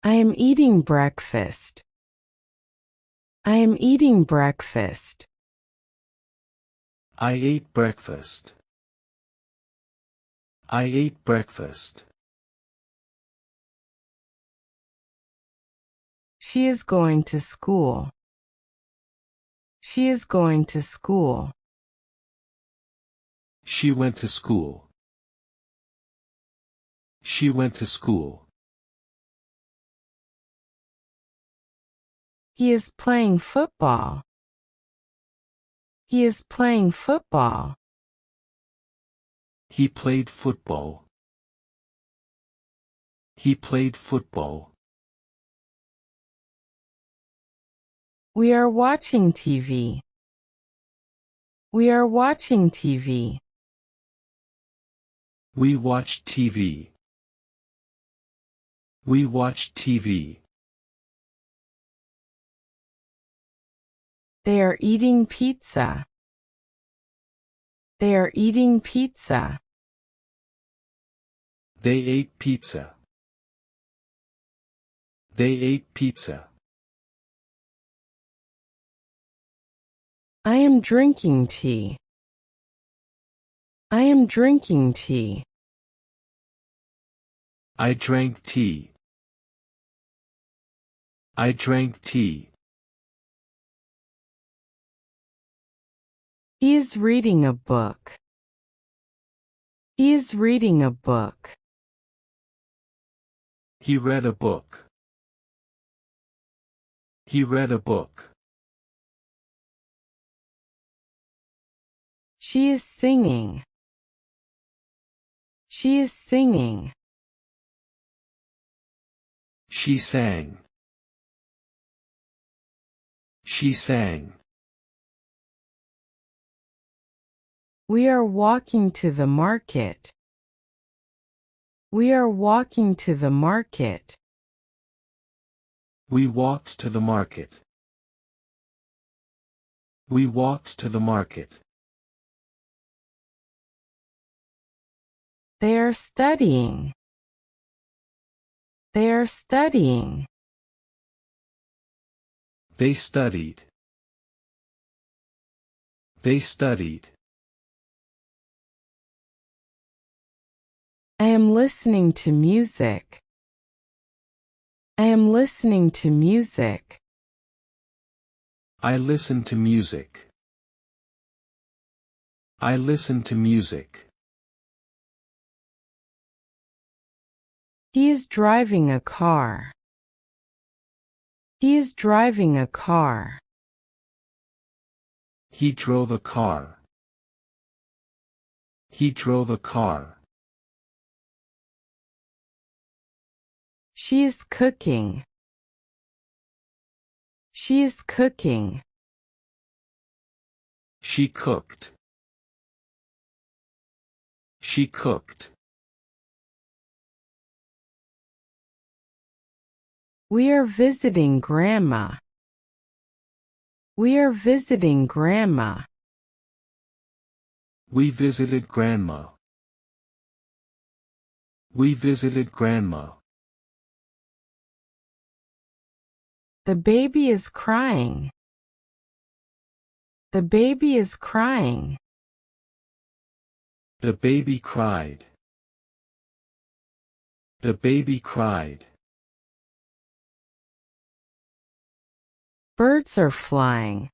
I am eating breakfast. I am eating breakfast. I ate breakfast. I ate breakfast. She is going to school. She is going to school. She went to school. She went to school. He is playing football. He is playing football. He played football. He played football. We are watching TV. We are watching TV. We watched TV. We watched TV. They are eating pizza. They are eating pizza. They ate pizza. They ate pizza. I am drinking tea. I am drinking tea. I drank tea. I drank tea. He is reading a book. He is reading a book. He read a book. He read a book. She is singing. She is singing. She sang. She sang. We are walking to the market. We are walking to the market. We walked to the market. We walked to the market. They are studying. They are studying. They studied. They studied. I am listening to music. I am listening to music. I listen to music. I listen to music. He is driving a car. He is driving a car. He drove a car. He drove a car. She is cooking. She is cooking. She cooked. She cooked. We are visiting Grandma. We are visiting Grandma. We visited Grandma. We visited Grandma. The baby is crying. The baby is crying. The baby cried. The baby cried. Birds are flying.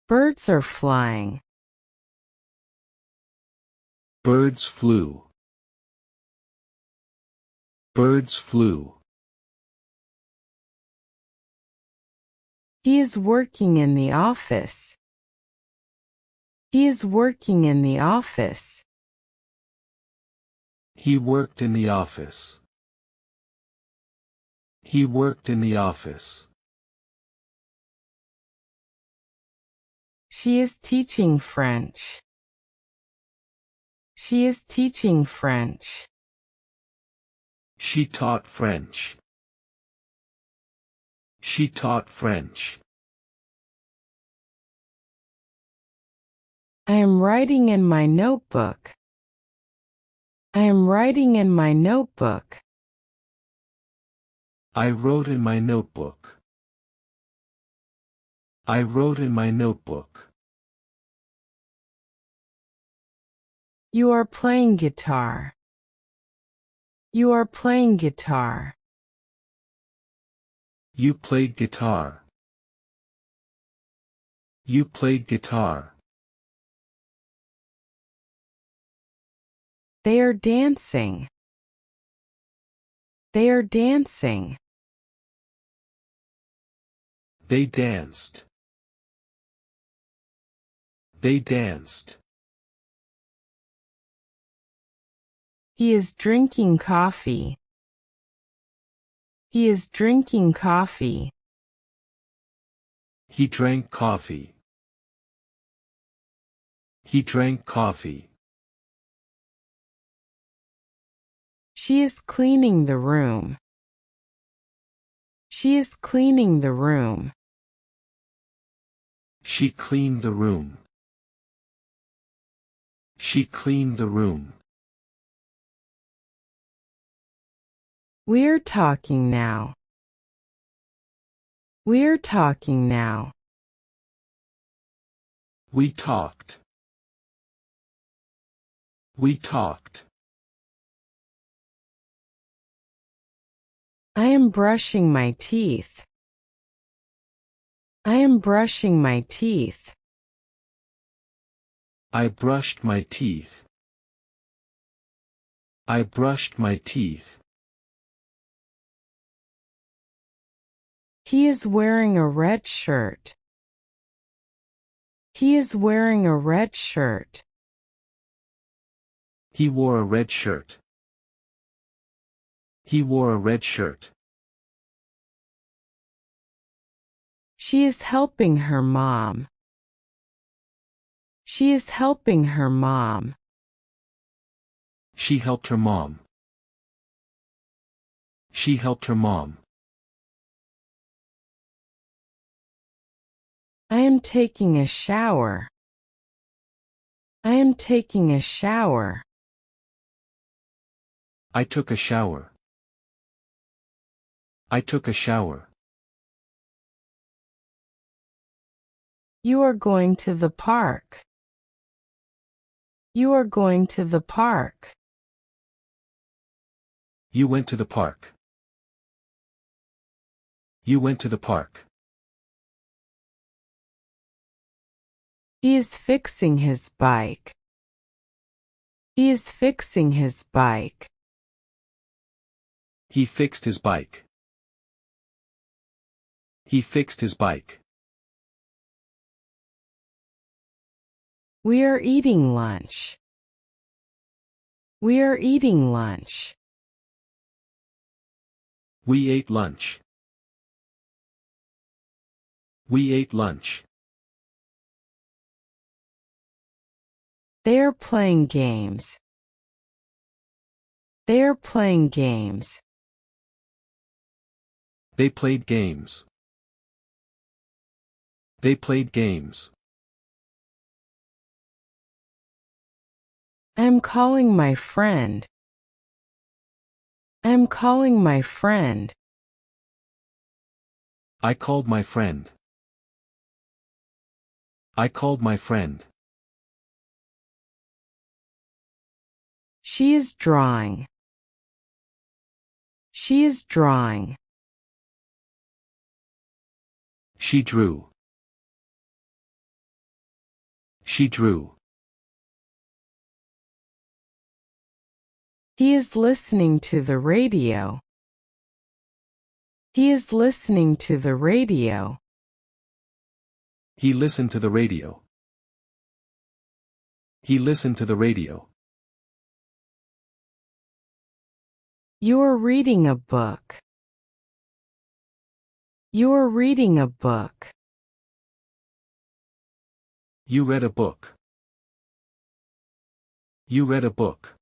Birds are flying. Birds flew. Birds flew. He is working in the office. He is working in the office. He worked in the office. He worked in the office. She is teaching French. She is teaching French. She taught French. She taught French. I am writing in my notebook. I am writing in my notebook. I wrote in my notebook. I wrote in my notebook. You are playing guitar. You are playing guitar. You played guitar. You played guitar. They are dancing. They are dancing. They danced. They danced. He is drinking coffee. He is drinking coffee. He drank coffee. He drank coffee. She is cleaning the room. She is cleaning the room. She cleaned the room. She cleaned the room. We're talking now. We're talking now. We talked. We talked. I am brushing my teeth. I am brushing my teeth. I brushed my teeth. I brushed my teeth. He is wearing a red shirt. He is wearing a red shirt. He wore a red shirt. He wore a red shirt. She is helping her mom. She is helping her mom. She helped her mom. She helped her mom. I am taking a shower. I am taking a shower. I took a shower. I took a shower. You are going to the park. You are going to the park. You went to the park. You went to the park. He is fixing his bike. He is fixing his bike. He fixed his bike. He fixed his bike. We are eating lunch. We are eating lunch. We ate lunch. We ate lunch. They are playing games. They are playing games. They played games. They played games. I am calling my friend. I am calling my friend. I called my friend. I called my friend. She is drawing. She is drawing. She drew. She drew. He is listening to the radio. He is listening to the radio. He listened to the radio. He listened to the radio. You are reading a book. You are reading a book. You read a book. You read a book.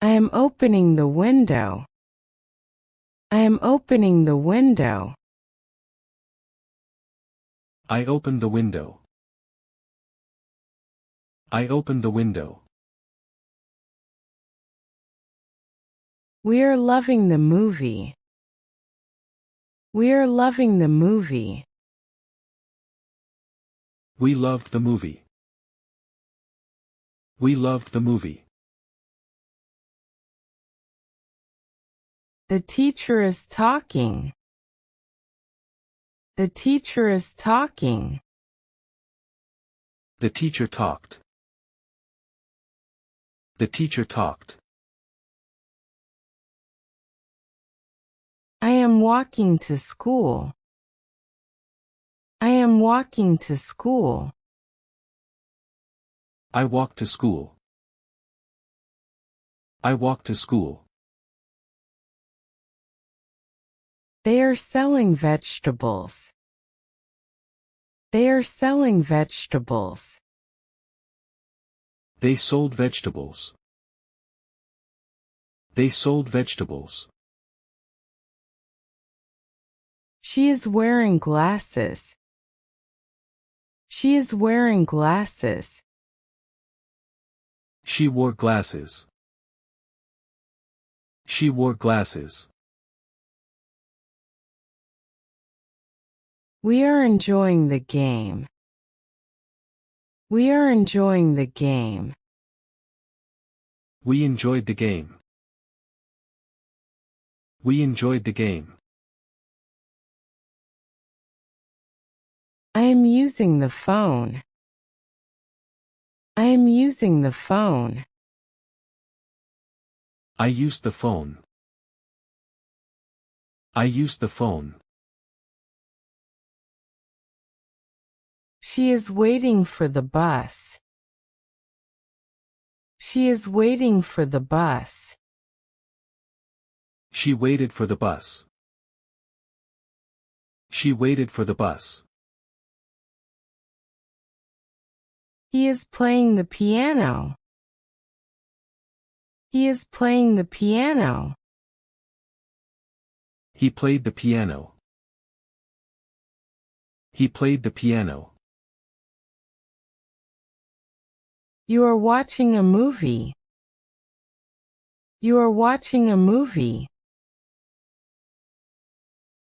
I am opening the window. I am opening the window. I opened the window. I opened the window. We're loving the movie. We're loving the movie. We loved the movie. We loved the movie. The teacher is talking. The teacher is talking. The teacher talked. The teacher talked. I am walking to school. I am walking to school. I walk to school. I walk to school. They are selling vegetables. They are selling vegetables. They sold vegetables. They sold vegetables. She is wearing glasses. She is wearing glasses. She wore glasses. She wore glasses. We are enjoying the game. We are enjoying the game. We enjoyed the game. We enjoyed the game. I am using the phone. I am using the phone. I used the phone. I used the phone. She is waiting for the bus. She is waiting for the bus. She waited for the bus. She waited for the bus. He is playing the piano. He is playing the piano. He played the piano. He played the piano. You are watching a movie. You are watching a movie.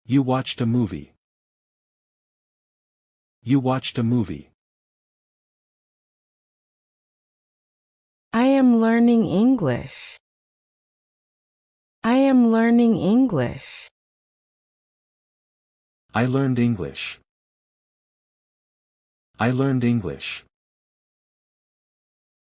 You watched a movie. You watched a movie. I am learning English. I am learning English. I learned English. I learned English.